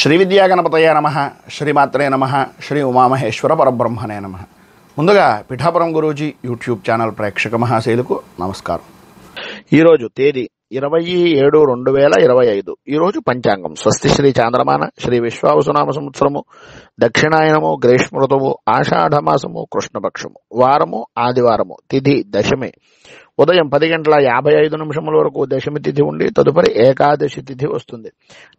శ్రీ విద్యాగణపతయ నమః, శ్రీమాత్రే నమః, శ్రీ ఉమామహేశ్వర పరబ్రహ్మణే నమః. ముందుగా పిఠాపురం గురూజీ యూట్యూబ్ ఛానల్ ప్రేక్షక మహాశైలకు నమస్కారం. ఈరోజు తేదీ 27/2025. ఈరోజు పంచాంగం స్వస్తి శ్రీ చాంద్రమాన శ్రీ విశ్వావసునామ సంవత్సరము దక్షిణాయనము గ్రీష్మ ఋతువు ఆషాఢమాసము కృష్ణపక్షము వారము ఆదివారము తిథి దశమి ఉదయం 10:55 వరకు దశమి తిథి ఉండి తదుపరి ఏకాదశి తిథి వస్తుంది.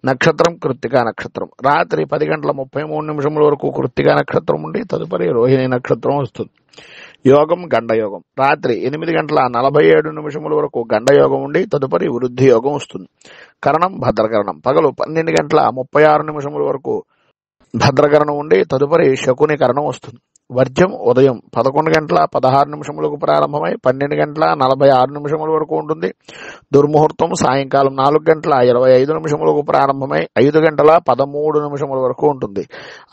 నక్షత్రం కృత్తికా నక్షత్రం. రాత్రి 10:33 వరకు కృత్తికా నక్షత్రం ఉండి తదుపరి రోహిణి నక్షత్రం వస్తుంది. యోగం గండయోగం. రాత్రి 8:47 వరకు గండయోగం ఉండి తదుపరి వృద్ధి యోగం వస్తుంది. కరణం భద్రకరణం. పగలు 12:36 వరకు భద్రకరణం ఉండి తదుపరి శకుని కరణం వస్తుంది. వర్జం ఉదయం 11:16 ప్రారంభమై 12:46 వరకు ఉంటుంది. దుర్ముహూర్తం సాయంకాలం 4:25 ప్రారంభమై 5:13 వరకు ఉంటుంది.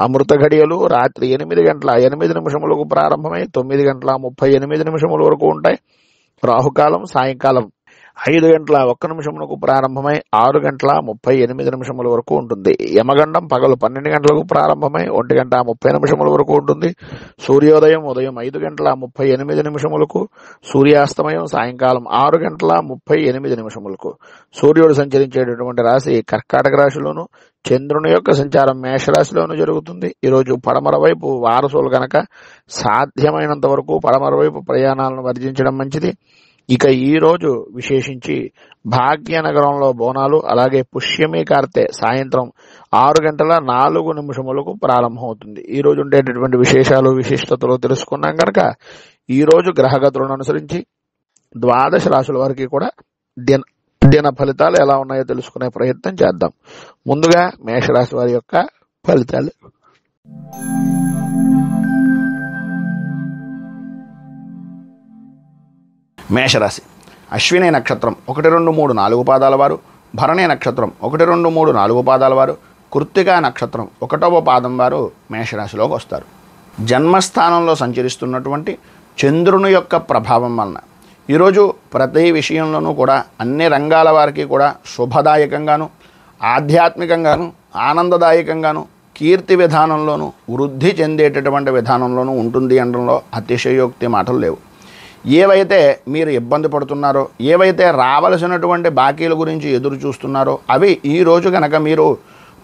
అమృత ఘడియలు రాత్రి 8:08 ప్రారంభమై 9:38 వరకు ఉంటాయి. రాహుకాలం సాయంకాలం 5:01 ప్రారంభమై 6:38 వరకు ఉంటుంది. యమగండం పగలు 12 గంటలకు ప్రారంభమై 1:30 వరకు ఉంటుంది. సూర్యోదయం ఉదయం 5:38 సూర్యాస్తమయం సాయంకాలం 6:38 సూర్యుడు సంచరించేటటువంటి రాశి కర్కాటక రాశిలోను, చంద్రుని యొక్క సంచారం మేషరాశిలోను జరుగుతుంది. ఈరోజు పడమర వైపు వారసులు గనక సాధ్యమైనంత వరకు పడమర వైపు ప్రయాణాలను వర్జించడం మంచిది. ఇక ఈ రోజు విశేషించి భాగ్యనగరంలో బోనాలు, అలాగే పుష్యమి కార్తె సాయంత్రం 6:04 ప్రారంభమవుతుంది. ఈ రోజు ఉండేటటువంటి విశేషాలు విశిష్టతలు తెలుసుకున్నాం కనుక ఈ రోజు గ్రహగతులను అనుసరించి ద్వాదశ రాశుల వారికి కూడా దిన ఫలితాలు ఎలా ఉన్నాయో తెలుసుకునే ప్రయత్నం చేద్దాం. ముందుగా మేషరాశి వారి యొక్క ఫలితాలు. మేషరాశి. అశ్విని నక్షత్రం 1, 2, 3, 4 పాదాల వారు, భరణి నక్షత్రం 1, 2, 3, 4 పాదాల వారు, కృత్తికా నక్షత్రం 1వ పాదం వారు మేషరాశిలోకి వస్తారు. జన్మస్థానంలో సంచరిస్తున్నటువంటి చంద్రుని యొక్క ప్రభావం వలన ఈరోజు ప్రతి విషయంలోనూ కూడా అన్ని రంగాల వారికి కూడా శుభదాయకంగాను, ఆధ్యాత్మికంగాను, ఆనందదాయకంగాను, కీర్తి విధానంలోనూ వృద్ధి చెందేటటువంటి విధానంలోనూ ఉంటుంది అనడంలో అతిశయోక్తి మాటలు లేవు. ఏవైతే మీరు ఇబ్బంది పడుతున్నారో, ఏవైతే రావలసినటువంటి బాకీల గురించి ఎదురు చూస్తున్నారో అవి ఈరోజు కనుక మీరు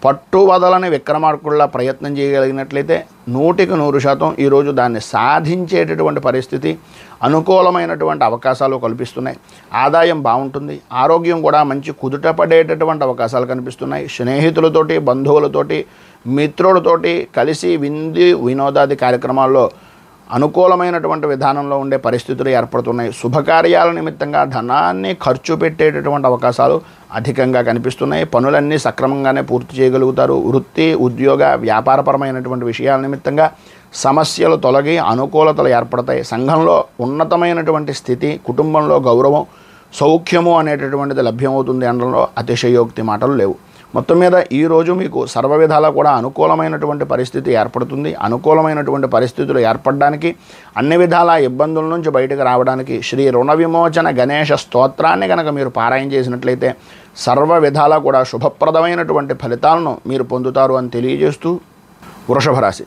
పట్టువదలని విక్రమార్కుల్లా ప్రయత్నం చేయగలిగినట్లయితే 100% ఈరోజు దాన్ని సాధించేటటువంటి పరిస్థితి, అనుకూలమైనటువంటి అవకాశాలు కల్పిస్తున్నాయి. ఆదాయం బాగుంటుంది. ఆరోగ్యం కూడా మంచి కుదుట పడేటటువంటి అవకాశాలు కనిపిస్తున్నాయి. స్నేహితులతోటి, బంధువులతోటి, మిత్రులతోటి కలిసి వినోదాది కార్యక్రమాల్లో అనుకూలమైనటువంటి విధానంలో ఉండే పరిస్థితులు ఏర్పడుతున్నాయి. శుభకార్యాల నిమిత్తంగా ధనాన్ని ఖర్చు పెట్టేటటువంటి అవకాశాలు అధికంగా కనిపిస్తున్నాయి. పనులన్నీ సక్రమంగానే పూర్తి చేయగలుగుతారు. వృత్తి, ఉద్యోగ, వ్యాపారపరమైనటువంటి విషయాల నిమిత్తంగా సమస్యలు తొలగి అనుకూలతలు ఏర్పడతాయి. సంఘంలో ఉన్నతమైనటువంటి స్థితి, కుటుంబంలో గౌరవం, సౌఖ్యము అనేటటువంటిది లభ్యమవుతుంది అనడంలో అతిశయోక్తి మాటలు లేవు. మొత్తం మీద ఈరోజు మీకు సర్వ విధాలా కూడా అనుకూలమైనటువంటి పరిస్థితి ఏర్పడుతుంది. అనుకూలమైనటువంటి పరిస్థితులు ఏర్పడడానికి, అన్ని విధాల ఇబ్బందుల నుంచి బయటకు రావడానికి శ్రీ రుణ విమోచన గణేష స్తోత్రాన్ని కనుక మీరు పారాయణ చేసినట్లయితే సర్వ విధాలా కూడా శుభప్రదమైనటువంటి ఫలితాలను మీరు పొందుతారు అని తెలియజేస్తూ వృషభ రాశి.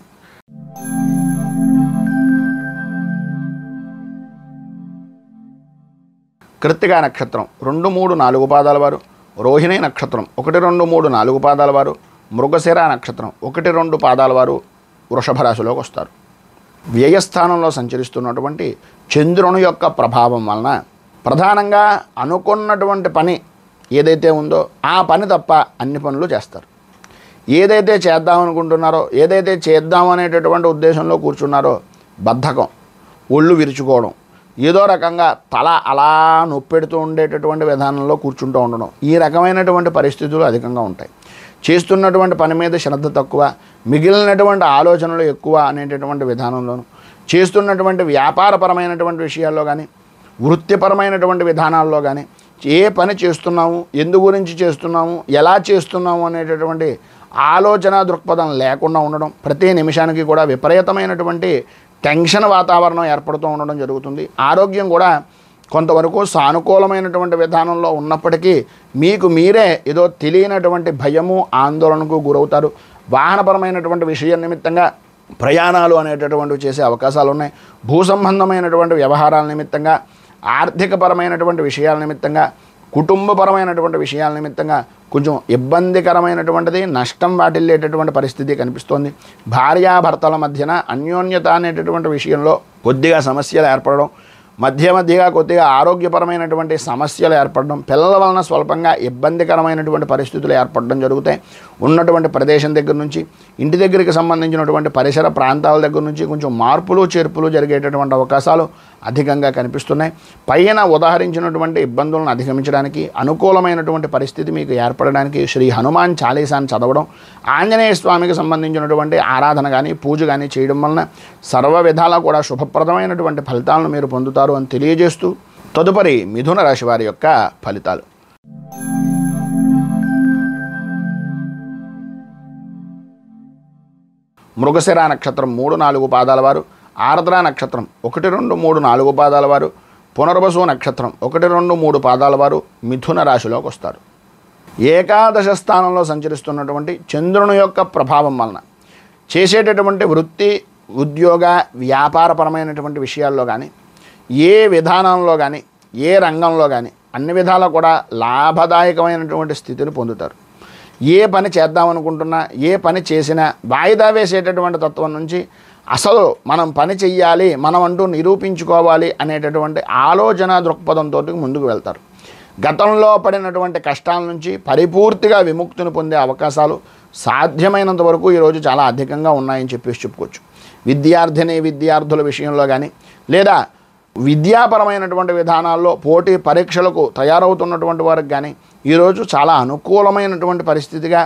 కృత్తికా నక్షత్రం 2, 3, 4 పాదాల వారు, రోహిణి నక్షత్రం 1, 2, 3, 4 పాదాల వారు, మృగశిర నక్షత్రం 1, 2 పాదాల వారు వృషభ రాశిలోకి వస్తారు. వ్యయస్థానంలో సంచరిస్తున్నటువంటి చంద్రుని యొక్క ప్రభావం వలన ప్రధానంగా అనుకున్నటువంటి పని ఏదైతే ఉందో ఆ పని తప్ప అన్ని పనులు చేస్తారు. ఏదైతే చేద్దామనుకుంటున్నారో, ఏదైతే చేద్దామనేటటువంటి ఉద్దేశంలో కూర్చున్నారో బద్ధకం, ఒళ్ళు విరుచుకోవడం, ఏదో రకంగా తల అలా నొప్పెడుతూ ఉండేటటువంటి విధానంలో కూర్చుంటూ ఉండడం, ఈ రకమైనటువంటి పరిస్థితులు అధికంగా ఉంటాయి. చేస్తున్నటువంటి పని మీద శ్రద్ధ తక్కువ, మిగిలినటువంటి ఆలోచనలు ఎక్కువ అనేటటువంటి విధానంలోను, చేస్తున్నటువంటి వ్యాపారపరమైనటువంటి విషయాల్లో కానీ, వృత్తిపరమైనటువంటి విధానాల్లో కానీ, ఏ పని చేస్తున్నాము, ఎందు గురించి చేస్తున్నాము, ఎలా చేస్తున్నాము అనేటటువంటి ఆలోచన దృక్పథం లేకుండా ఉండడం, ప్రతి నిమిషానికి కూడా విపరీతమైనటువంటి టెన్షన్ వాతావరణం ఏర్పడుతూ ఉండడం జరుగుతుంది. ఆరోగ్యం కూడా కొంతవరకు సానుకూలమైనటువంటి విధానంలో ఉన్నప్పటికీ మీకు మీరే ఏదో తెలియనటువంటి భయము ఆందోళనకు గురవుతారు. వాహనపరమైనటువంటి విషయం నిమిత్తంగా ప్రయాణాలు అనేటటువంటివి చేసే అవకాశాలు ఉన్నాయి. భూ సంబంధమైనటువంటి వ్యవహారాల నిమిత్తంగా, ఆర్థికపరమైనటువంటి విషయాల నిమిత్తంగా, కుటుంబపరమైనటువంటి విషయాల నిమిత్తంగా కొంచెం ఇబ్బందికరమైనటువంటిది, నష్టం వాటిల్లేటటువంటి పరిస్థితి కనిపిస్తోంది. భార్యాభర్తల మధ్యన అన్యోన్యత అనేటటువంటి విషయంలో కొద్దిగా సమస్యలు ఏర్పడడం, మధ్యగా కొద్దిగా ఆరోగ్యపరమైనటువంటి సమస్యలు ఏర్పడడం, పిల్లల వలన స్వల్పంగా ఇబ్బందికరమైనటువంటి పరిస్థితులు ఏర్పడడం జరుగుతాయి. ఉన్నటువంటి ప్రదేశం దగ్గర నుంచి, ఇంటి దగ్గరికి సంబంధించినటువంటి పరిసర ప్రాంతాల దగ్గర నుంచి కొంచెం మార్పులు చేర్పులు జరిగేటటువంటి అవకాశాలు అధికంగా కనిపిస్తున్నాయి. పైన ఉదాహరించినటువంటి ఇబ్బందులను అధిగమించడానికి, అనుకూలమైనటువంటి పరిస్థితి మీకు ఏర్పడడానికి శ్రీ హనుమాన్ చాలీసాన్ని చదవడం, ఆంజనేయ స్వామికి సంబంధించినటువంటి ఆరాధన కానీ పూజ కానీ చేయడం వలన సర్వ విధాలా కూడా శుభప్రదమైనటువంటి ఫలితాలను మీరు పొందుతారు అని తెలియజేస్తూ, తదుపరి మిథున రాశి వారి యొక్క ఫలితాలు. మృగశిర నక్షత్రం 3-4 పాదాల వారు, ఆర్ద్ర నక్షత్రం 1, 2, 3, 4 పాదాల వారు, పునర్వసు నక్షత్రం 1, 2, 3 పాదాల వారు మిథున రాశిలోకి వస్తారు. ఏకాదశ స్థానంలో సంచరిస్తున్నటువంటి చంద్రుని యొక్క ప్రభావం వలన చేసేటటువంటి వృత్తి, ఉద్యోగ, వ్యాపారపరమైనటువంటి విషయాల్లో కానీ, ఏ విధానంలో కానీ, ఏ రంగంలో కానీ అన్ని విధాలా కూడా లాభదాయకమైనటువంటి స్థితిని పొందుతారు. ఏ పని చేద్దామనుకుంటున్నా, ఏ పని చేసినా వాయిదా వేసేటటువంటి తత్వం నుంచి అసలు మనం పని చెయ్యాలి, మనం అంటూ నిరూపించుకోవాలి అనేటటువంటి ఆలోచన దృక్పథంతో ముందుకు వెళ్తారు. గతంలో పడినటువంటి కష్టాల నుంచి పరిపూర్తిగా విముక్తిని పొందే అవకాశాలు సాధ్యమైనంత వరకు ఈరోజు చాలా అధికంగా ఉన్నాయని చెప్పుకోవచ్చు. విద్యార్థుల విషయంలో కానీ, లేదా విద్యాపరమైనటువంటి విధానాల్లో పోటీ పరీక్షలకు తయారవుతున్నటువంటి వారికి కానీ ఈరోజు చాలా అనుకూలమైనటువంటి పరిస్థితిగా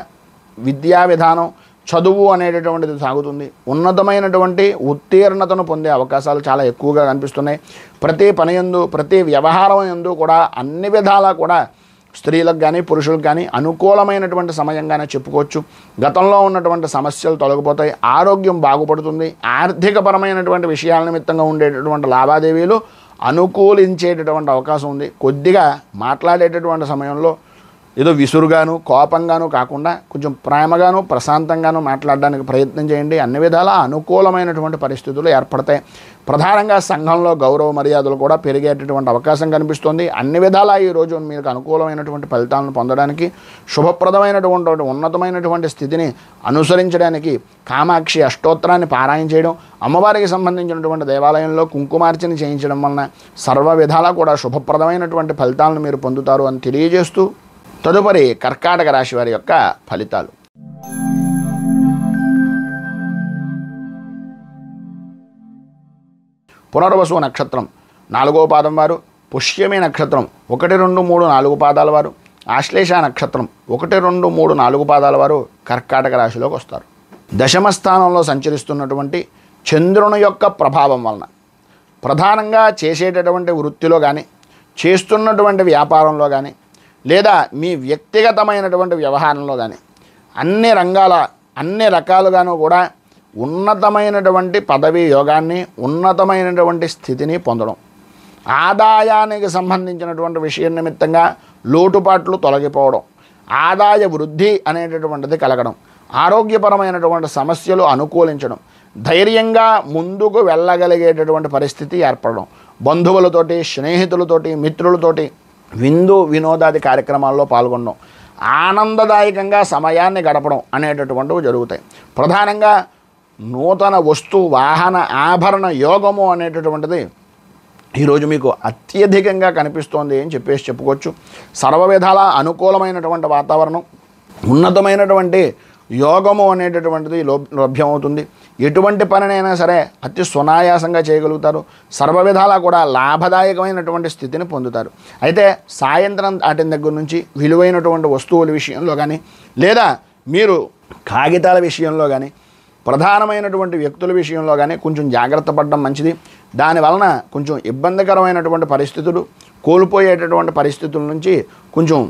విద్యా విధానం, చదువు అనేటటువంటిది సాగుతుంది. ఉన్నతమైనటువంటి ఉత్తీర్ణతను పొందే అవకాశాలు చాలా ఎక్కువగా కనిపిస్తున్నాయి. ప్రతి పని యందు, ప్రతి వ్యవహారం యందు కూడా అన్ని విధాలా కూడా స్త్రీలకు కానీ పురుషులకు కానీ అనుకూలమైనటువంటి సమయంగానే చెప్పుకోవచ్చు. గతంలో ఉన్నటువంటి సమస్యలు తొలగిపోతాయి, ఆరోగ్యం బాగుపడుతుంది, ఆర్థికపరమైనటువంటి విషయాల నిమిత్తంగా ఉండేటటువంటి లావాదేవీలు అనుకూలించేటటువంటి అవకాశం ఉంది. కొద్దిగా మాట్లాడేటటువంటి సమయంలో ఏదో విసురుగాను కోపంగాను కాకుండా కొంచెం ప్రేమగాను ప్రశాంతంగాను మాట్లాడడానికి ప్రయత్నం చేయండి. అన్ని విధాలా అనుకూలమైనటువంటి పరిస్థితులు ఏర్పడతాయి. ప్రధానంగా సంఘంలో గౌరవ మర్యాదలు కూడా పెరిగేటటువంటి అవకాశం కనిపిస్తుంది. అన్ని విధాలా ఈరోజు మీకు అనుకూలమైనటువంటి ఫలితాలను పొందడానికి, శుభప్రదమైనటువంటి ఉన్నతమైనటువంటి స్థితిని అనుసరించడానికి కామాక్షి అష్టోత్తరాన్ని పారాయణ చేయడం, అమ్మవారికి సంబంధించినటువంటి దేవాలయంలో కుంకుమార్చన చేయించడం వలన సర్వ విధాలా కూడా శుభప్రదమైనటువంటి ఫలితాలను మీరు పొందుతారు అని తెలియజేస్తూ, తదుపరి కర్కాటక రాశి వారి యొక్క ఫలితాలు. పునర్వసు నక్షత్రం 4వ పాదం వారు, పుష్యమి నక్షత్రం 1, 2, 3, 4 పాదాల వారు, ఆశ్లేష నక్షత్రం 1, 2, 3, 4 పాదాల వారు కర్కాటక రాశిలోకి వస్తారు. దశమ స్థానంలో సంచరిస్తున్నటువంటి చంద్రుని యొక్క ప్రభావం వలన ప్రధానంగా చేసేటటువంటి వృత్తిలో కానీ, చేస్తున్నటువంటి వ్యాపారంలో కానీ, లేదా మీ వ్యక్తిగతమైనటువంటి వ్యవహారంలో కానీ అన్ని రకాలుగాను కూడా ఉన్నతమైనటువంటి పదవీ యోగాన్ని, ఉన్నతమైనటువంటి స్థితిని పొందడం, ఆదాయానికి సంబంధించినటువంటి విషయం నిమిత్తంగా లోటుపాట్లు తొలగిపోవడం, ఆదాయ వృద్ధి అనేటటువంటిది కలగడం, ఆరోగ్యపరమైనటువంటి సమస్యలు అనుకూలించడం, ధైర్యంగా ముందుకు వెళ్ళగలిగేటటువంటి పరిస్థితి ఏర్పడడం, బంధువులతోటి, స్నేహితులతోటి, మిత్రులతోటి విందు వినోదాది కార్యక్రమాల్లో పాల్గొనడం, ఆనందదాయకంగా సమయాన్ని గడపడం అనేటటువంటివి జరుగుతాయి. ప్రధానంగా నూతన వస్తు వాహన ఆభరణ యోగము అనేటటువంటిది ఈరోజు మీకు అత్యధికంగా కనిపిస్తోంది అని చెప్పుకోవచ్చు. సర్వ విధాల అనుకూలమైనటువంటి వాతావరణం, ఉన్నతమైనటువంటి యోగము అనేటటువంటిది లభ్యమవుతుంది. ఎటువంటి పనినైనా సరే అతి సునాయాసంగా చేయగలుగుతారు. సర్వ విధాలా కూడా లాభదాయకమైనటువంటి స్థితిని పొందుతారు. అయితే సాయంత్రం దాటిన దగ్గర నుంచి విలువైనటువంటి వస్తువుల విషయంలో కానీ, లేదా మీరు కాగితాల విషయంలో కానీ, ప్రధానమైనటువంటి వ్యక్తుల విషయంలో కానీ కొంచెం జాగ్రత్త పడడం మంచిది. దానివలన కొంచెం ఇబ్బందికరమైనటువంటి పరిస్థితులు, కోల్పోయేటటువంటి పరిస్థితుల నుంచి కొంచెం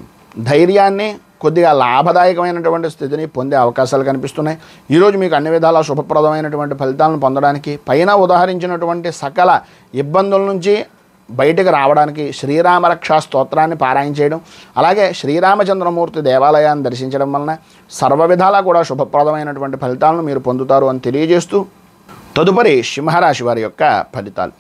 ధైర్యాన్ని, కొద్దిగా లాభదాయకమైనటువంటి స్థితిని పొందే అవకాశాలు కనిపిస్తున్నాయి. ఈరోజు మీకు అన్ని విధాలా శుభప్రదమైనటువంటి ఫలితాలను పొందడానికి పైన ఉదాహరించినటువంటి సకల ఇబ్బందుల నుంచి బయటకు రావడానికి శ్రీరామరక్షా స్తోత్రాన్ని పారాయణ చేయడం, అలాగే శ్రీరామచంద్రమూర్తి దేవాలయాన్ని దర్శించడం వలన సర్వ విధాలా కూడా శుభప్రదమైనటువంటి ఫలితాలను మీరు పొందుతారు అని తెలియజేస్తూ తదుపరి సింహరాశి వారి యొక్క ఫలితాలు.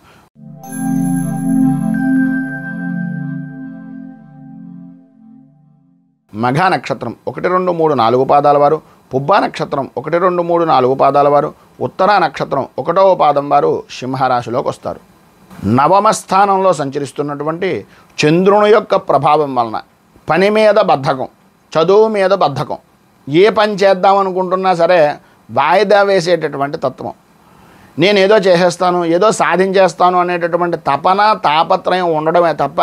మఘా నక్షత్రం 1, 2, 3, 4 పాదాల వారు, పుబ్బా నక్షత్రం 1, 2, 3, 4 పాదాల వారు, ఉత్తరా నక్షత్రం 1వ పాదం వారు సింహరాశిలోకి వస్తారు. నవమ స్థానంలో సంచరిస్తున్నటువంటి చంద్రుని యొక్క ప్రభావం వలన పని మీద బద్ధకం, చదువు మీద బద్ధకం, ఏ పని చేద్దాం అనుకుంటున్నా సరే వాయిదా వేసేటటువంటి తత్వం, నేనేదో చేసేస్తాను, ఏదో సాధించేస్తాను అనేటటువంటి తపన తాపత్రయం ఉండడమే తప్ప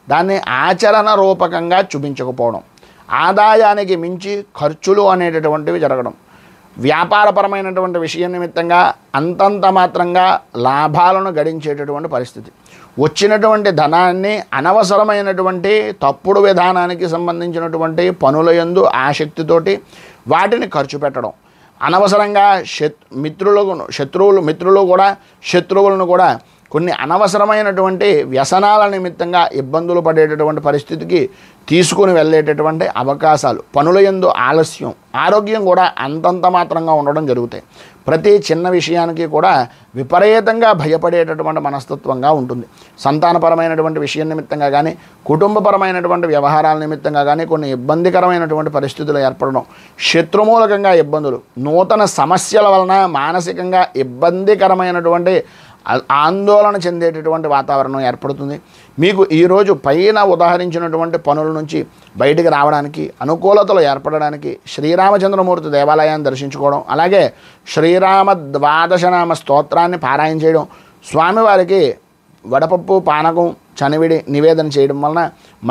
దాన్ని ఆచరణ రూపకంగా చూపించకపోవడం, ఆదాయానికి మించి ఖర్చులు అనేటటువంటివి జరగడం, వ్యాపారపరమైనటువంటి విషయం నిమిత్తంగా అంతంత మాత్రంగా లాభాలను గడించేటటువంటి పరిస్థితి, వచ్చినటువంటి ధనాన్ని అనవసరమైనటువంటి తప్పుడు విధానానికి సంబంధించినటువంటి పనుల యందు ఆసక్తితోటి వాటిని ఖర్చు పెట్టడం, అనవసరంగా శత్రువులను కూడా కొన్ని అనవసరమైనటువంటి వ్యసనాల నిమిత్తంగా ఇబ్బందులు పడేటటువంటి పరిస్థితికి తీసుకుని వెళ్ళేటటువంటి అవకాశాలు, పనుల యందు ఆలస్యం, ఆరోగ్యం కూడా అంతంత మాత్రంగా ఉండడం జరుగుతాయి. ప్రతి చిన్న విషయానికి కూడా విపరీతంగా భయపడేటటువంటి మనస్తత్వంగా ఉంటుంది. సంతానపరమైనటువంటి విషయం నిమిత్తంగా కానీ, కుటుంబపరమైనటువంటి వ్యవహారాల నిమిత్తంగా కానీ కొన్ని ఇబ్బందికరమైనటువంటి పరిస్థితులు ఏర్పడడం, శత్రుమూలకంగా ఇబ్బందులు, నూతన సమస్యల వలన మానసికంగా ఇబ్బందికరమైనటువంటి ఆందోళన చెందేటటువంటి వాతావరణం ఏర్పడుతుంది. మీకు ఈరోజు పైన ఉదాహరించినటువంటి పనుల నుంచి బయటికి రావడానికి, అనుకూలతలు ఏర్పడడానికి శ్రీరామచంద్రమూర్తి దేవాలయాన్ని దర్శించుకోవడం, అలాగే శ్రీరామ ద్వాదశనామ స్తోత్రాన్ని పారాయణ చేయడం, స్వామివారికి వడపప్పు పానకం చనివిడి నివేదన చేయడం వలన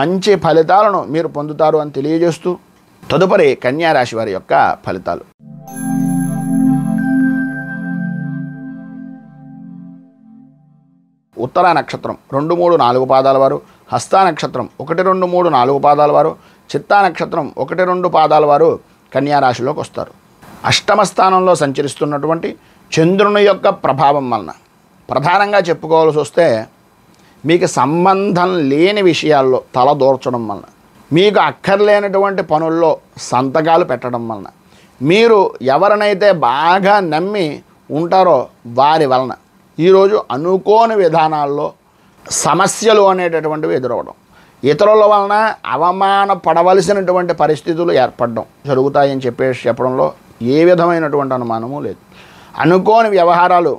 మంచి ఫలితాలను మీరు పొందుతారు అని తెలియజేస్తూ తదుపరి కన్యారాశి వారి యొక్క ఫలితాలు. ఉత్తరా నక్షత్రం 2, 3, 4 పాదాల వారు, హస్తా నక్షత్రం 1, 2, 3, 4 పాదాల వారు, చిత్తా నక్షత్రం 1, 2 పాదాల వారు కన్యారాశిలోకి వస్తారు. అష్టమ స్థానంలో సంచరిస్తున్నటువంటి చంద్రుని యొక్క ప్రభావం వలన ప్రధానంగా చెప్పుకోవాల్సి వస్తే మీకు సంబంధం లేని విషయాల్లో తల దూర్చడం వలన, మీకు అక్కర్లేనటువంటి పనుల్లో సంతకాలు పెట్టడం వలన, మీరు ఎవరినైతే బాగా నమ్మి ఉంటారో వారి వలన ఈరోజు అనుకోని విధానాల్లో సమస్యలు అనేటటువంటివి ఎదురవడం, ఇతరుల వలన అవమానపడవలసినటువంటి పరిస్థితులు ఏర్పడడం జరుగుతాయని చెప్పడంలో ఏ విధమైనటువంటి అనుమానము లేదు. అనుకోని వ్యవహారాలు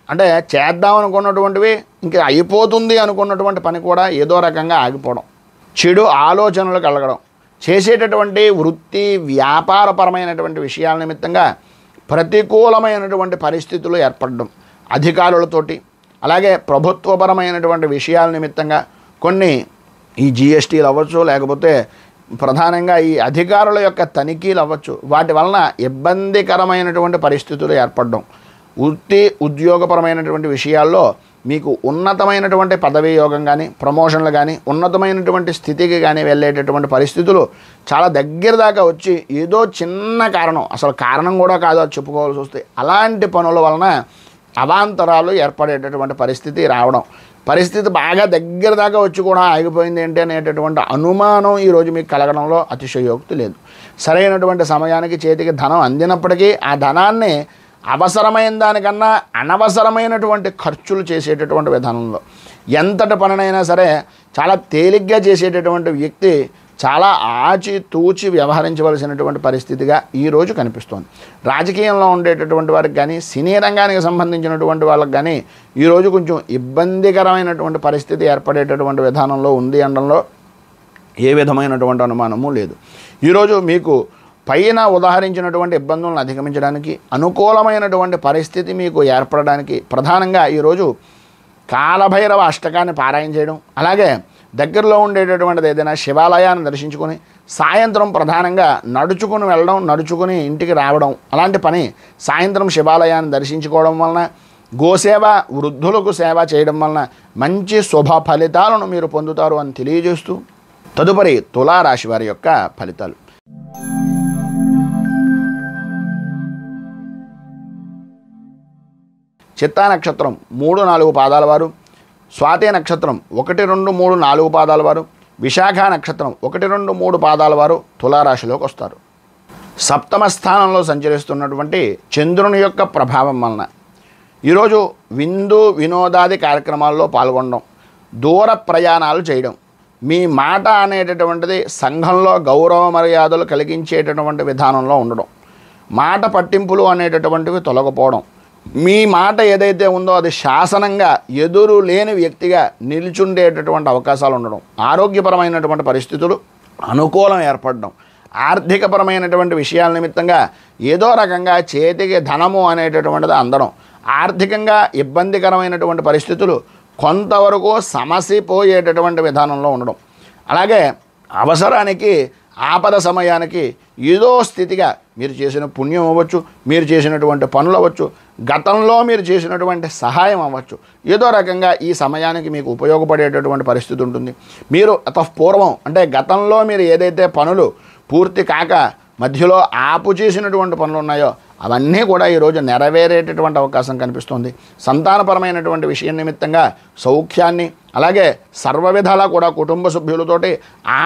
అంటే చేద్దాం అనుకున్నటువంటివి ఇంకా అయిపోతుంది అనుకున్నటువంటి పని కూడా ఏదో రకంగా ఆగిపోవడం, చెడు ఆలోచనలు కలగడం, చేసేటటువంటి వృత్తి వ్యాపారపరమైనటువంటి విషయాల నిమిత్తంగా ప్రతికూలమైనటువంటి పరిస్థితులు ఏర్పడడం, అధికారులతోటి అలాగే ప్రభుత్వపరమైనటువంటి విషయాల నిమిత్తంగా కొన్ని ఈ జిఎస్టీలు అవ్వచ్చు, లేకపోతే ప్రధానంగా ఈ అధికారుల యొక్క తనిఖీలు అవ్వచ్చు, వాటి వలన ఇబ్బందికరమైనటువంటి పరిస్థితులు ఏర్పడడం, ఉద్యోగపరమైనటువంటి విషయాల్లో మీకు ఉన్నతమైనటువంటి పదవీ యోగం కానీ, ప్రమోషన్లు కానీ, ఉన్నతమైనటువంటి స్థితికి కానీ వెళ్ళేటటువంటి పరిస్థితులు చాలా దగ్గర దాకా వచ్చి ఏదో చిన్న కారణం, అసలు కారణం కూడా కాదు అది చెప్పుకోవాల్సి వస్తే, అలాంటి పనుల వలన అవాంతరాలు ఏర్పడేటటువంటి పరిస్థితి రావడం, పరిస్థితి బాగా దగ్గర దాకా వచ్చి కూడా ఆగిపోయింది ఏంటి అనేటటువంటి అనుమానం ఈరోజు మీకు కలగడంలో అతిశయోక్తి లేదు. సరైనటువంటి సమయానికి చేతికి ధనం అందినప్పటికీ ఆ ధనాన్ని అవసరమైన దానికన్నా అనవసరమైనటువంటి ఖర్చులు చేసేటటువంటి విధానంలో, ఎంతటి పనినైనా సరే చాలా తేలిగ్గా చేసేటటువంటి వ్యక్తి చాలా ఆచితూచి వ్యవహరించవలసినటువంటి పరిస్థితిగా ఈరోజు కనిపిస్తోంది. రాజకీయంలో ఉండేటటువంటి వారికి కానీ, సినీ రంగానికి సంబంధించినటువంటి వాళ్ళకి కానీ ఈరోజు కొంచెం ఇబ్బందికరమైనటువంటి పరిస్థితి ఏర్పడేటటువంటి విధానంలో ఉంది అనడంలో ఏ విధమైనటువంటి అనుమానము లేదు. ఈరోజు మీకు పైన ఉదాహరించినటువంటి ఇబ్బందులను అధిగమించడానికి, అనుకూలమైనటువంటి పరిస్థితి మీకు ఏర్పడడానికి ప్రధానంగా ఈరోజు కాలభైరవ అష్టకాన్ని పారాయణ చేయడం, అలాగే దగ్గరలో ఉండేటటువంటిది ఏదైనా శివాలయాన్ని దర్శించుకొని సాయంత్రం ప్రధానంగా నడుచుకుని వెళ్ళడం, నడుచుకుని ఇంటికి రావడం, అలాంటి పని సాయంత్రం శివాలయాన్ని దర్శించుకోవడం వలన, గోసేవ వృద్ధులకు సేవ చేయడం వలన మంచి శుభ ఫలితాలను మీరు పొందుతారు అని తెలియజేస్తూ తదుపరి తులారాశి వారి యొక్క ఫలితాలు. చిత్తా నక్షత్రం 3, 4 పాదాల వారు, స్వాతి నక్షత్రం 1, 2, 3, 4 పాదాల వారు, విశాఖ నక్షత్రం 1, 2, 3 పాదాల వారు తులారాశిలోకి వస్తారు. సప్తమ స్థానంలో సంచరిస్తున్నటువంటి చంద్రుని యొక్క ప్రభావం వలన ఈరోజు విందు వినోదాది కార్యక్రమాల్లో పాల్గొనడం, దూర ప్రయాణాలు చేయడం, మీ మాట అనేటటువంటిది సంఘంలో గౌరవ మర్యాదలు కలిగించేటటువంటి విధానంలో ఉండడం, మాట పట్టింపులు అనేటటువంటివి తొలగిపోవడం, మీ మాట ఏదైతే ఉందో అది శాసనంగా ఎదురు లేని వ్యక్తిగా నిల్చుండేటటువంటి అవకాశాలు ఉండడం, ఆరోగ్యపరమైనటువంటి పరిస్థితులు అనుకూలం ఏర్పడడం, ఆర్థికపరమైనటువంటి విషయాల నిమిత్తంగా ఏదో రకంగా చేతికి ధనము అనేటటువంటిది అందడం, ఆర్థికంగా ఇబ్బందికరమైనటువంటి పరిస్థితులు కొంతవరకు సమసిపోయేటటువంటి విధానంలో ఉండడం, అలాగే అవసరానికి ఆపద సమయానికి ఏదో స్థితిగా మీరు చేసిన పుణ్యం అవ్వచ్చు, మీరు చేసినటువంటి పనులు అవ్వచ్చు, గతంలో మీరు చేసినటువంటి సహాయం అవ్వచ్చు, ఏదో రకంగా ఈ సమయానికి మీకు ఉపయోగపడేటటువంటి పరిస్థితి ఉంటుంది. మీరు పూర్వం అంటే గతంలో మీరు ఏదైతే పనులు పూర్తి కాక మధ్యలో ఆపు చేసినటువంటి పనులు ఉన్నాయో అవన్నీ కూడా ఈరోజు నెరవేరేటటువంటి అవకాశం కనిపిస్తుంది. సంతానపరమైనటువంటి విషయం నిమిత్తంగా సౌఖ్యాన్ని, అలాగే సర్వ విధాలా కూడా కుటుంబ సభ్యులతోటి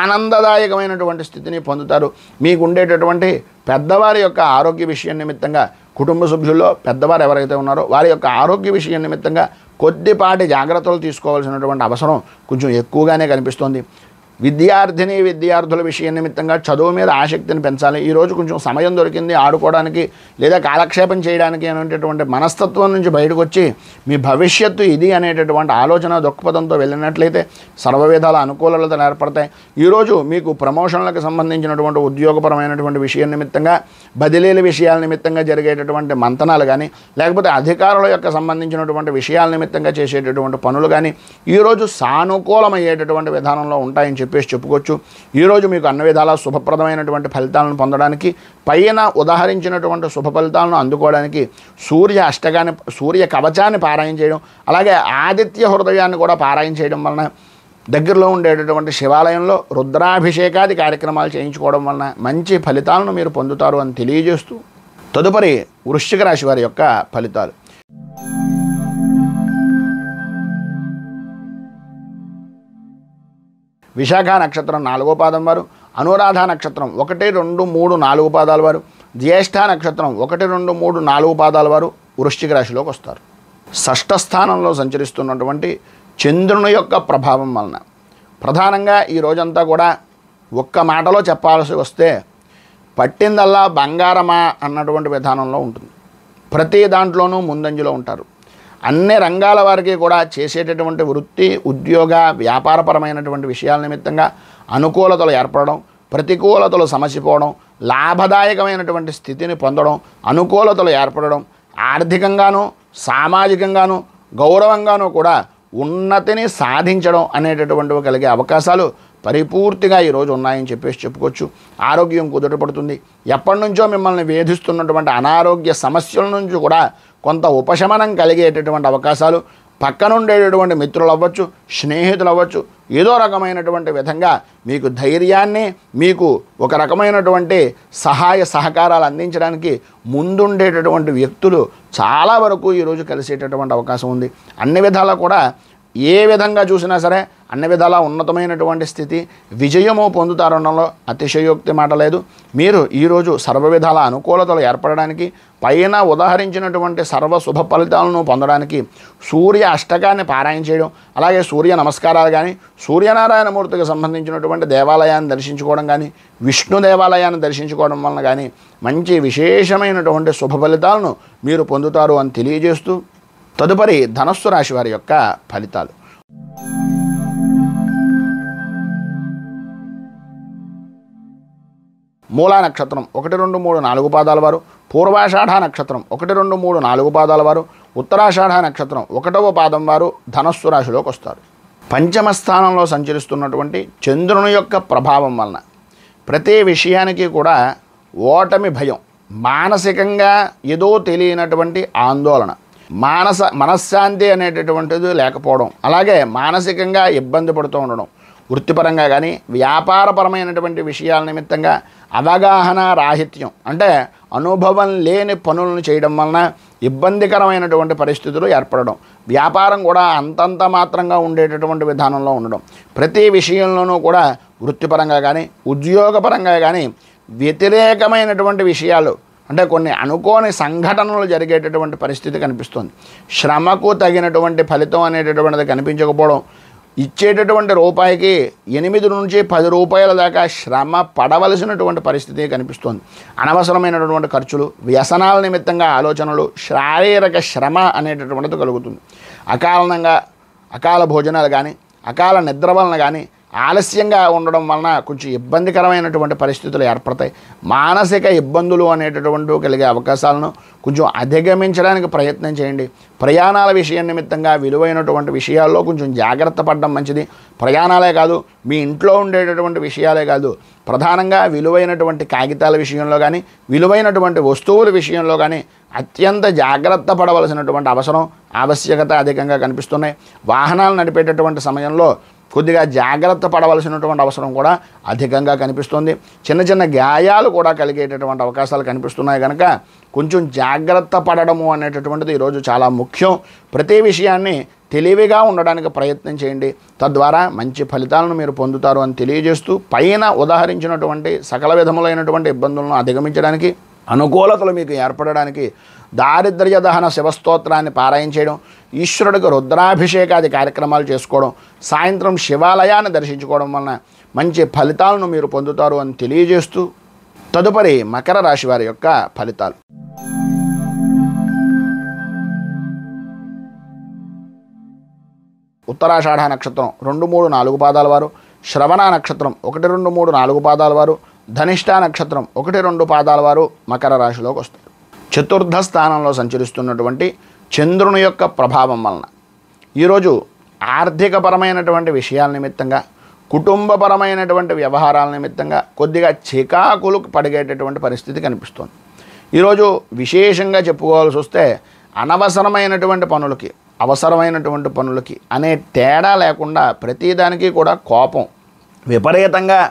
ఆనందదాయకమైనటువంటి స్థితిని పొందుతారు. మీకు ఉండేటటువంటి పెద్దవారి యొక్క ఆరోగ్య విషయం నిమిత్తంగా, కుటుంబ సభ్యుల్లో పెద్దవారు ఎవరైతే ఉన్నారో వారి యొక్క ఆరోగ్య విషయం నిమిత్తంగా కొద్దిపాటి జాగ్రత్తలు తీసుకోవాల్సినటువంటి అవసరం కొంచెం ఎక్కువగానే కనిపిస్తుంది. విద్యార్థుల విషయం నిమిత్తంగా చదువు మీద ఆసక్తిని పెంచాలి. ఈరోజు కొంచెం సమయం దొరికింది ఆడుకోవడానికి లేదా కాలక్షేపం చేయడానికి అనేటటువంటి మనస్తత్వం నుంచి బయటకు వచ్చి మీ భవిష్యత్తు ఇది అనేటటువంటి ఆలోచన దృక్పథంతో వెళ్ళినట్లయితే సర్వవిధాల అనుకూలతలు ఏర్పడతాయి. ఈరోజు మీకు ప్రమోషన్లకు సంబంధించినటువంటి ఉద్యోగపరమైనటువంటి విషయం నిమిత్తంగా, బదిలీల విషయాల నిమిత్తంగా జరిగేటటువంటి మంతనాలు కానీ, లేకపోతే అధికారుల యొక్క సంబంధించినటువంటి విషయాల నిమిత్తంగా చేసేటటువంటి పనులు కానీ ఈరోజు సానుకూలమయ్యేటటువంటి విధానంలో ఉంటాయని చెప్పుకోవచ్చు. ఈరోజు మీకు అన్ని విధాలా శుభప్రదమైనటువంటి ఫలితాలను పొందడానికి, పైన ఉదాహరించినటువంటి శుభ ఫలితాలను అందుకోవడానికి సూర్య కవచాన్ని పారాయణ చేయడం, అలాగే ఆదిత్య హృదయాన్ని కూడా పారాయణ చేయడం వలన, దగ్గరలో ఉండేటటువంటి శివాలయంలో రుద్రాభిషేకాది కార్యక్రమాలు చేయించుకోవడం వలన మంచి ఫలితాలను మీరు పొందుతారు అని తెలియజేస్తూ తదుపరి వృశ్చిక రాశి వారి యొక్క ఫలితాలు. విశాఖ నక్షత్రం 4వ పాదం వారు, అనురాధ నక్షత్రం 1, 2, 3, 4 పాదాల వారు, జ్యేష్ఠ నక్షత్రం 1, 2, 3, 4 పాదాల వారు వృశ్చిక రాశిలోకి వస్తారు. షష్ఠ స్థానంలో సంచరిస్తున్నటువంటి చంద్రుని యొక్క ప్రభావం వలన ప్రధానంగా ఈ రోజంతా కూడా ఒక్క మాటలో చెప్పాల్సి వస్తే పట్టిందల్లా బంగారమా అన్నటువంటి విధానంలో ఉంటుంది. ప్రతి దాంట్లోనూ ముందంజలో ఉంటారు. అన్ని రంగాల వారికి కూడా చేసేటటువంటి వృత్తి, ఉద్యోగ, వ్యాపారపరమైనటువంటి విషయాల నిమిత్తంగా అనుకూలతలు ఏర్పడడం, ప్రతికూలతలు సమసిపోవడం, లాభదాయకమైనటువంటి స్థితిని పొందడం, అనుకూలతలు ఏర్పడడం, ఆర్థికంగాను సామాజికంగాను గౌరవంగాను కూడా ఉన్నతిని సాధించడం అనేటటువంటివి కలిగే అవకాశాలు పరిపూర్తిగా ఈరోజు ఉన్నాయని చెప్పుకోవచ్చు. ఆరోగ్యం కుదుటపడుతుంది. ఎప్పటి నుంచో మిమ్మల్ని వేధిస్తున్నటువంటి అనారోగ్య సమస్యల నుంచి కూడా కొంత ఉపశమనం కలిగేటటువంటి అవకాశాలు, పక్కనుండేటటువంటి మిత్రులు అవ్వచ్చు, స్నేహితులు అవ్వచ్చు, ఏదో రకమైనటువంటి విధంగా మీకు ధైర్యాన్ని, మీకు ఒక రకమైనటువంటి సహాయ సహకారాలు అందించడానికి ముందుండేటటువంటి వ్యక్తులు చాలా వరకు ఈరోజు కలిసేటటువంటి అవకాశం ఉంది. అన్ని విధాలా కూడా ఏ విధంగా చూసినా సరే అన్ని విధాలా ఉన్నతమైనటువంటి స్థితి, విజయము పొందుతారనడంలో అతిశయోక్తి మాట లేదు. మీరు ఈరోజు సర్వ విధాల అనుకూలతలు ఏర్పడడానికి, పైన ఉదాహరించినటువంటి సర్వ శుభ ఫలితాలను పొందడానికి సూర్య అష్టకాన్ని పారాయణ చేయడం, అలాగే సూర్య నమస్కారాలు కానీ, సూర్యనారాయణమూర్తికి సంబంధించినటువంటి దేవాలయాన్ని దర్శించుకోవడం కానీ, విష్ణు దేవాలయాన్ని దర్శించుకోవడం వలన కానీ మంచి విశేషమైనటువంటి శుభ ఫలితాలను మీరు పొందుతారు అని తెలియజేస్తూ తదుపరి ధనస్సు రాశి వారి యొక్క ఫలితాలు. మూలా నక్షత్రం 1, 2, 3, 4 పాదాల వారు, పూర్వాషాఢ నక్షత్రం 1, 2, 3, 4 పాదాల వారు, ఉత్తరాషాఢ నక్షత్రం 1వ పాదం వారు ధనస్సు రాశిలోకి వస్తారు. పంచమ స్థానంలో సంచరిస్తున్నటువంటి చంద్రుని యొక్క ప్రభావం వలన ప్రతి విషయానికి కూడా ఓటమి భయం, మానసికంగా ఏదో తెలియనటువంటి ఆందోళన, మనశ్శాంతి అనేటటువంటిది లేకపోవడం, అలాగే మానసికంగా ఇబ్బంది పడుతూ ఉండడం, వృత్తిపరంగా కానీ వ్యాపారపరమైనటువంటి విషయాల నిమిత్తంగా అవగాహన రాహిత్యం, అంటే అనుభవం లేని పనులను చేయడం వలన ఇబ్బందికరమైనటువంటి పరిస్థితులు ఏర్పడడం, వ్యాపారం కూడా అంతంత మాత్రంగా ఉండేటటువంటి విధానంలో ఉండడం, ప్రతి విషయంలోనూ కూడా వృత్తిపరంగా కానీ ఉద్యోగపరంగా కానీ వ్యతిరేకమైనటువంటి విషయాలు అంటే కొన్ని అనుకోని సంఘటనలు జరిగేటటువంటి పరిస్థితి కనిపిస్తుంది. శ్రమకు తగినటువంటి ఫలితం అనేటటువంటిది కనిపించకపోవడం, ఇచ్చేటటువంటి రూపాయికి 8 నుంచి 10 రూపాయల దాకా శ్రమ పడవలసినటువంటి పరిస్థితి కనిపిస్తుంది. అనవసరమైనటువంటి ఖర్చులు, వ్యసనాల నిమిత్తంగా ఆలోచనలు, శారీరక శ్రమ అనేటటువంటిది కలుగుతుంది. అకాల భోజనాలు కానీ అకాల నిద్ర వలన కానీ ఆలస్యంగా ఉండడం వలన కొంచెం ఇబ్బందికరమైనటువంటి పరిస్థితులు ఏర్పడతాయి. మానసిక ఇబ్బందులు అనేటటువంటి కలిగే అవకాశాలను కొంచెం అధిగమించడానికి ప్రయత్నం చేయండి. ప్రయాణాల విషయం నిమిత్తంగా విలువైనటువంటి విషయాల్లో కొంచెం జాగ్రత్త పడడం మంచిది. ప్రయాణాలే కాదు, మీ ఇంట్లో ఉండేటటువంటి విషయాలే కాదు, ప్రధానంగా విలువైనటువంటి కాగితాల విషయంలో కానీ విలువైనటువంటి వస్తువుల విషయంలో కానీ అత్యంత జాగ్రత్త పడవలసినటువంటి ఆవశ్యకత అధికంగా కనిపిస్తున్నాయి. వాహనాలు నడిపేటటువంటి సమయంలో కొద్దిగా జాగ్రత్త పడవలసినటువంటి అవసరం కూడా అధికంగా కనిపిస్తుంది. చిన్న చిన్న గాయాలు కూడా కలిగేటటువంటి అవకాశాలు కనిపిస్తున్నాయి కనుక కొంచెం జాగ్రత్త పడడము అనేటటువంటిది ఈరోజు చాలా ముఖ్యం. ప్రతి విషయాన్ని తెలివిగా ఉండడానికి ప్రయత్నం చేయండి. తద్వారా మంచి ఫలితాలను మీరు పొందుతారు అని తెలియజేస్తూ, పైన ఉదాహరించినటువంటి సకల విధములైనటువంటి ఇబ్బందులను అధిగమించడానికి, అనుకూలతలు మీకు ఏర్పడడానికి దారిద్ర్య దహన శివస్తోత్రాన్ని పారాయణ చేయడం, ఈశ్వరుడికి రుద్రాభిషేకాది కార్యక్రమాలు చేసుకోవడం, సాయంత్రం శివాలయాన్ని దర్శించుకోవడం వలన మంచి ఫలితాలను మీరు పొందుతారు అని తెలియజేస్తూ, తదుపరి మకర రాశి వారి యొక్క ఫలితాలు. ఉత్తరాషాఢ నక్షత్రం 2, 3, 4 పాదాల వారు, శ్రవణ నక్షత్రం 1, 2, 3, 4 పాదాల వారు, ధనిష్ఠా నక్షత్రం 1, 2 పాదాల వారు మకర రాశిలోకి వస్తారు. చతుర్థ స్థానంలో సంచరిస్తున్నటువంటి చంద్రుని యొక్క ప్రభావం వలన ఈరోజు ఆర్థికపరమైనటువంటి విషయాల నిమిత్తంగా, కుటుంబపరమైనటువంటి వ్యవహారాల నిమిత్తంగా కొద్దిగా చికాకులు పడిగేటటువంటి పరిస్థితి కనిపిస్తుంది. ఈరోజు విశేషంగా చెప్పుకోవాల్సి వస్తే అనవసరమైనటువంటి పనులకి, అవసరమైనటువంటి పనులకి అనే తేడా లేకుండా ప్రతిదానికి కూడా కోపం, విపరీతంగా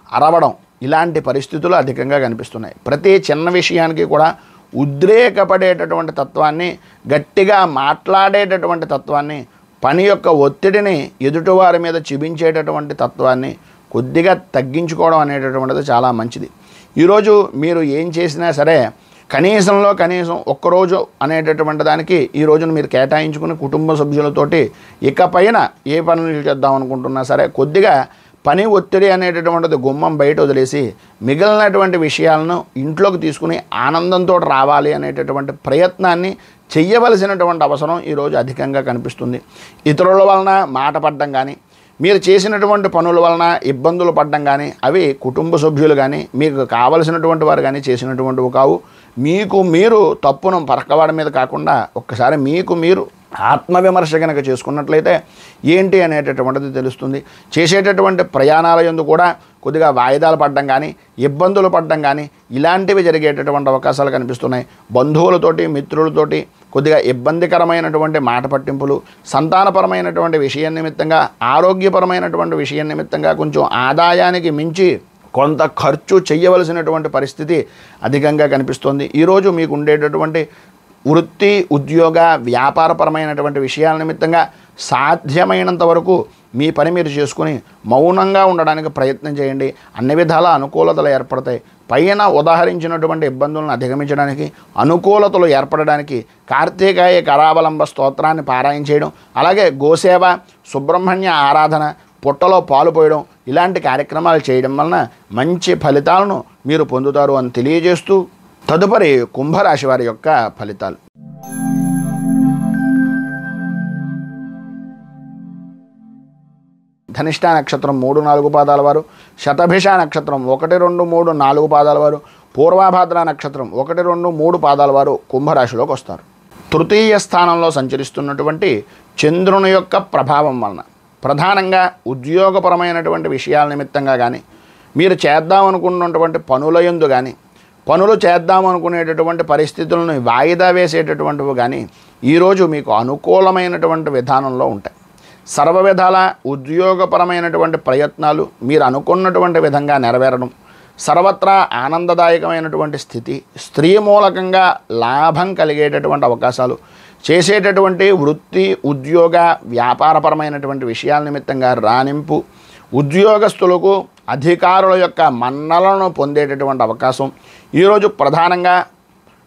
అరవడం ఇలాంటి పరిస్థితులు అధికంగా కనిపిస్తున్నాయి. ప్రతి చిన్న విషయానికి కూడా ఉద్రేకపడేటటువంటి తత్వాన్ని, గట్టిగా మాట్లాడేటటువంటి తత్వాన్ని, పని యొక్క ఒత్తిడిని ఎదుటివారి మీద చూపించేటటువంటి తత్వాన్ని కొద్దిగా తగ్గించుకోవడం అనేటటువంటిది చాలా మంచిది. ఈరోజు మీరు ఏం చేసినా సరే కనీసంలో కనీసం ఒక్కరోజు అనేటటువంటి దానికి ఈ రోజును మీరు కేటాయించుకుని కుటుంబ సభ్యులతోటి ఇకపైన ఏ పనులు చేద్దాం అనుకుంటున్నా సరే కొద్దిగా పని ఒత్తిడి అనేటటువంటిది గుమ్మం బయట వదిలేసి మిగిలినటువంటి విషయాలను ఇంట్లోకి తీసుకుని ఆనందంతో రావాలి అనేటటువంటి ప్రయత్నాన్ని చెయ్యవలసినటువంటి అవసరం ఈరోజు అధికంగా కనిపిస్తుంది. ఇతరుల వలన మాట పడడం కానీ, మీరు చేసినటువంటి పనుల వలన ఇబ్బందులు పడడం కానీ అవి కుటుంబ సభ్యులు కానీ మీకు కావలసినటువంటి వారు కానీ చేసినటువంటివి కావు. మీకు మీరు తప్పును పరకవాడి మీద కాకుండా ఒక్కసారి మీకు మీరు ఆత్మవిమర్శ కనుక చేసుకున్నట్లయితే ఏంటి అనేటటువంటిది తెలుస్తుంది. చేసేటటువంటి ప్రయాణాల యందు కూడా కొద్దిగా వాయిదాలు పడడం కానీ, ఇబ్బందులు పడడం కానీ ఇలాంటివి జరిగేటటువంటి అవకాశాలు కనిపిస్తున్నాయి. బంధువులతోటి, మిత్రులతోటి కొద్దిగా ఇబ్బందికరమైనటువంటి మాట పట్టింపులు, సంతానపరమైనటువంటి విషయం నిమిత్తంగా, ఆరోగ్యపరమైనటువంటి విషయం నిమిత్తంగా కొంచెం ఆదాయానికి మించి కొంత ఖర్చు చేయవలసినటువంటి పరిస్థితి అధికంగా కనిపిస్తుంది. ఈరోజు మీకు ఉండేటటువంటి వృత్తి, ఉద్యోగ, వ్యాపారపరమైనటువంటి విషయాల నిమిత్తంగా సాధ్యమైనంత వరకు మీ పని మీరు చేసుకుని మౌనంగా ఉండడానికి ప్రయత్నం చేయండి. అన్ని విధాల అనుకూలతలు ఏర్పడతాయి. పైన ఉదాహరించినటువంటి ఇబ్బందులను అధిగమించడానికి, అనుకూలతలు ఏర్పడడానికి కార్తీకాయ కరావలంబ స్తోత్రాన్ని పారాయణ చేయడం, అలాగే గోసేవ, సుబ్రహ్మణ్య ఆరాధన, పుట్టలో పాలు పోయడం ఇలాంటి కార్యక్రమాలు చేయడం వలన మంచి ఫలితాలను మీరు పొందుతారు అని తెలియజేస్తూ, తదుపరి కుంభరాశి వారి యొక్క ఫలితాలు. ధనిష్ఠా నక్షత్రం 3, 4 పాదాల వారు, శతభిష నక్షత్రం 1, 2, 3, 4 పాదాల వారు, పూర్వభాద్ర నక్షత్రం 1, 2, 3 పాదాల వారు కుంభరాశిలోకి వస్తారు. తృతీయ స్థానంలో సంచరిస్తున్నటువంటి చంద్రుని యొక్క ప్రభావం వలన ప్రధానంగా ఉద్యోగపరమైనటువంటి విషయాల నిమిత్తంగా కానీ, మీరు చేద్దామనుకున్నటువంటి పనుల యందు కానీ, పనులు చేద్దామనుకునేటటువంటి పరిస్థితులను వాయిదా వేసేటటువంటివి కానీ ఈరోజు మీకు అనుకూలమైనటువంటి విధానంలో ఉంటాయి. సర్వ విధాల ఉద్యోగపరమైనటువంటి ప్రయత్నాలు మీరు అనుకున్నటువంటి విధంగా నెరవేరడం, సర్వత్రా ఆనందదాయకమైనటువంటి స్థితి, స్త్రీ మూలకంగా లాభం కలిగేటటువంటి అవకాశాలు, చేసేటటువంటి వృత్తి ఉద్యోగ వ్యాపారపరమైనటువంటి విషయాల నిమిత్తంగా రాణింపు, ఉద్యోగస్తులకు అధికారుల యొక్క మన్నలను పొందేటటువంటి అవకాశం, ఈరోజు ప్రధానంగా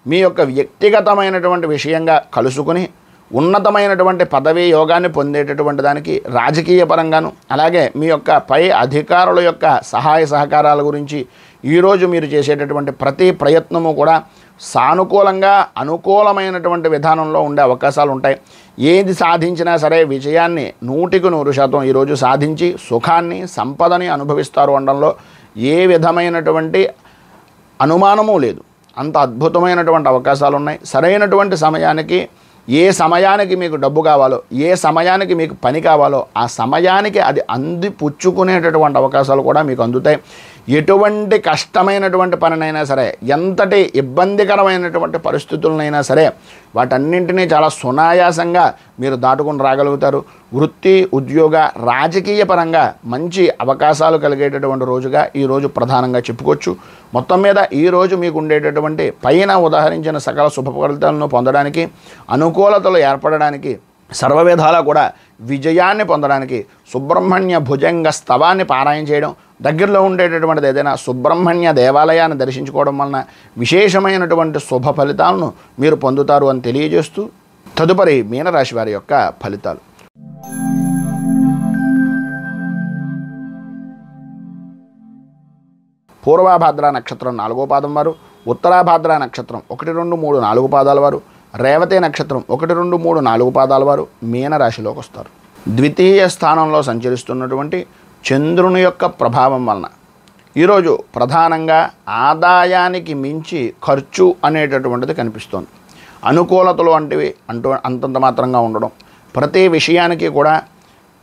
మీ యొక్క వ్యక్తిగతమైనటువంటి విషయంగా కలుసుకుని ఉన్నతమైనటువంటి పదవీ యోగాన్ని పొందేటటువంటి దానికి రాజకీయ పరంగాను, అలాగే మీ యొక్క పై అధికారుల యొక్క సహాయ సహకారాల గురించి ఈరోజు మీరు చేసేటటువంటి ప్రతి ప్రయత్నము కూడా సానుకూలంగా అనుకూలమైనటువంటి విధానంలో ఉండే అవకాశాలు ఉంటాయి. ఏది సాధించినా సరే విజయాన్ని 100% ఈరోజు సాధించి సుఖాన్ని సంపదని అనుభవిస్తారు అనడంలో ఏ విధమైనటువంటి అనుమానము లేదు. అంత అద్భుతమైనటువంటి అవకాశాలు ఉన్నాయి. సరైనటువంటి సమయానికి, ఏ సమయానికి మీకు డబ్బు కావాలో, ఏ సమయానికి మీకు పని కావాలో ఆ సమయానికి అది అందిపుచ్చుకునేటటువంటి అవకాశాలు కూడా మీకు అందుతాయి. ఎటువంటి కష్టమైనటువంటి పనినైనా సరే, ఎంతటి ఇబ్బందికరమైనటువంటి పరిస్థితులనైనా సరే వాటన్నింటినీ చాలా సునాయాసంగా మీరు దాటుకుని రాగలుగుతారు. వృత్తి ఉద్యోగ రాజకీయ పరంగా మంచి అవకాశాలు కలిగేటటువంటి రోజుగా ఈరోజు ప్రధానంగా చెప్పుకోవచ్చు. మొత్తం మీద ఈరోజు మీకు ఉండేటటువంటి పైన ఉదాహరించిన సకల శుభ ఫలితాలను పొందడానికి, అనుకూలతలు ఏర్పడడానికి, సర్వవిధాలా కూడా విజయాన్ని పొందడానికి సుబ్రహ్మణ్య భుజంగ స్తవాన్ని పారాయణ చేయడం, దగ్గరలో ఉండేటటువంటిది ఏదైనా సుబ్రహ్మణ్య దేవాలయాన్ని దర్శించుకోవడం వలన విశేషమైనటువంటి శుభ ఫలితాలను మీరు పొందుతారు అని తెలియజేస్తూ తదుపరి మీనరాశి వారి యొక్క ఫలితాలు. పూర్వాభాద్ర నక్షత్రం 4వ పాదం వారు, ఉత్తరాభాద్ర నక్షత్రం 1, 2, 3, 4 పాదాల వారు, రేవతి నక్షత్రం 1, 2, 3, 4 పాదాల వారు మీనరాశిలోకి వస్తారు. ద్వితీయ స్థానంలో సంచరిస్తున్నటువంటి చంద్రుని యొక్క ప్రభావం వలన ఈరోజు ప్రధానంగా ఆదాయానికి మించి ఖర్చు అనేటటువంటిది కనిపిస్తోంది. అనుకూలతలు వంటివి అంతంత మాత్రంగా ఉండడం, ప్రతి విషయానికి కూడా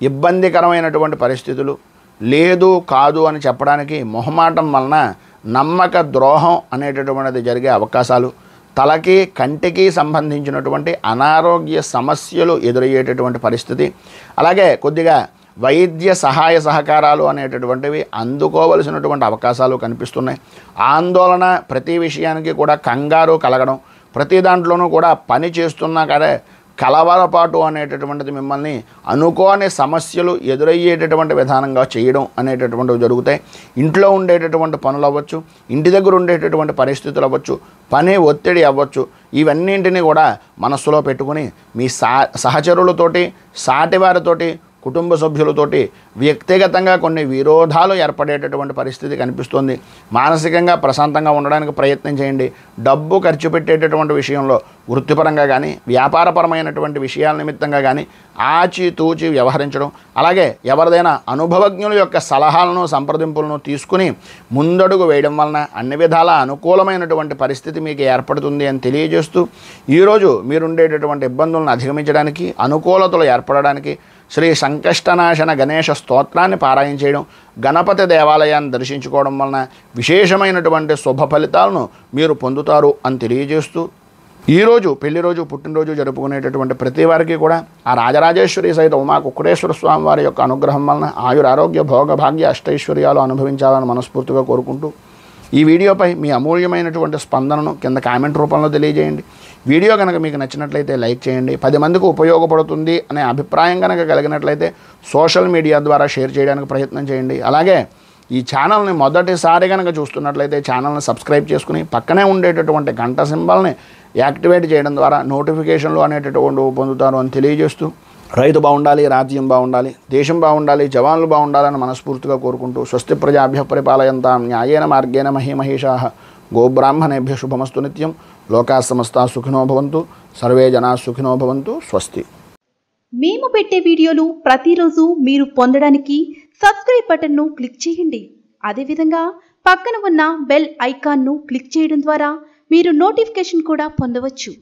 ఇబ్బందికరమైనటువంటి పరిస్థితులు, లేదు కాదు అని చెప్పడానికి మొహమాటం వలన నమ్మక ద్రోహం అనేటటువంటిది జరిగే అవకాశాలు, తలకి కంటికి సంబంధించినటువంటి అనారోగ్య సమస్యలు ఎదురయ్యేటటువంటి పరిస్థితి, అలాగే కొద్దిగా వైద్య సహాయ సహకారాలు అనేటటువంటివి అందుకోవలసినటువంటి అవకాశాలు కనిపిస్తున్నాయి. ఆందోళన, ప్రతి విషయానికి కూడా కంగారు కలగడం, ప్రతి దాంట్లోనూ కూడా పని చేస్తున్నా కదా కలవరపాటు అనేటటువంటిది మిమ్మల్ని అనుకోని సమస్యలు ఎదురయ్యేటటువంటి విధానంగా చేయడం అనేటటువంటివి జరుగుతాయి. ఇంట్లో ఉండేటటువంటి పనులు అవ్వచ్చు, ఇంటి దగ్గర ఉండేటటువంటి పరిస్థితులు అవ్వచ్చు, పని ఒత్తిడి అవ్వచ్చు, ఇవన్నింటినీ కూడా మనస్సులో పెట్టుకుని మీ సహచరులతోటి, సాటివారితోటి, కుటుంబ సభ్యులతోటి వ్యక్తిగతంగా కొన్ని విరోధాలు ఏర్పడేటటువంటి పరిస్థితి కనిపిస్తుంది. మానసికంగా ప్రశాంతంగా ఉండడానికి ప్రయత్నం చేయండి. డబ్బు ఖర్చు పెట్టేటటువంటి విషయంలో వృత్తిపరంగా కానీ వ్యాపారపరమైనటువంటి విషయాల నిమిత్తంగా కానీ ఆచితూచి వ్యవహరించడం, అలాగే ఎవరిదైనా అనుభవజ్ఞుల యొక్క సలహాలను సంప్రదింపులను తీసుకుని ముందడుగు వేయడం వలన అన్ని విధాల అనుకూలమైనటువంటి పరిస్థితి మీకు ఏర్పడుతుంది అని తెలియజేస్తూ ఈరోజు మీరుండేటటువంటి ఇబ్బందులను అధిగమించడానికి, అనుకూలతలు ఏర్పడడానికి శ్రీ సంకష్టనాశన గణేశ స్తోత్రాన్ని పారాయణ చేయడం, గణపతి దేవాలయాన్ని దర్శించుకోవడం వలన విశేషమైనటువంటి శుభ ఫలితాలను మీరు పొందుతారు అని తెలియజేస్తూ ఈరోజు పెళ్లి రోజు, పుట్టినరోజు జరుపుకునేటటువంటి ప్రతి వారికి కూడా ఆ రాజరాజేశ్వరి సహిత ఉమా కుక్కుటేశ్వర స్వామి వారి యొక్క అనుగ్రహం వలన ఆయురారోగ్య భోగ భాగ్య అష్టైశ్వర్యాలు అనుభవించాలని మనస్ఫూర్తిగా కోరుకుంటూ ఈ వీడియోపై మీ అమూల్యమైనటువంటి స్పందనను కింద కామెంట్ రూపంలో తెలియజేయండి. వీడియో కనుక మీకు నచ్చినట్లయితే లైక్ చేయండి. 10 మందికి ఉపయోగపడుతుంది అనే అభిప్రాయం కనుక కలిగినట్లయితే సోషల్ మీడియా ద్వారా షేర్ చేయడానికి ప్రయత్నం చేయండి. అలాగే ఈ ఛానల్ని మొదటిసారి కనుక చూస్తున్నట్లయితే ఛానల్ని సబ్స్క్రైబ్ చేసుకుని పక్కనే ఉండేటటువంటి గంట సింబల్ని యాక్టివేట్ చేయడం ద్వారా నోటిఫికేషన్లు అనేటటువంటి పొందుతారు అని తెలియజేస్తూ రైతు బాగుండాలి, రాజ్యం బాగుండాలి, దేశం బాగుండాలి, జవాన్లు బాగుండాలని మనస్ఫూర్తిగా కోరుకుంటూ స్వస్తి ప్రజాభ్య పరిపాలయంతాం న్యాయేన మార్గేణ మహీమహేషాః గోబ్రాహ్మణేభ్య శుభమస్తు నిత్యం. లోకా సమస్తా సుఖినో భవంతు, సర్వే జనా సుఖినో భవంతు. స్వస్తి. మేము పెట్టే వీడియోలు ప్రతిరోజు మీరు పొందడానికి సబ్స్క్రైబ్ బటన్ను క్లిక్ చేయండి. అదేవిధంగా పక్కన ఉన్న బెల్ ఐకాన్ను క్లిక్ చేయడం ద్వారా మీరు నోటిఫికేషన్ కూడా పొందవచ్చు.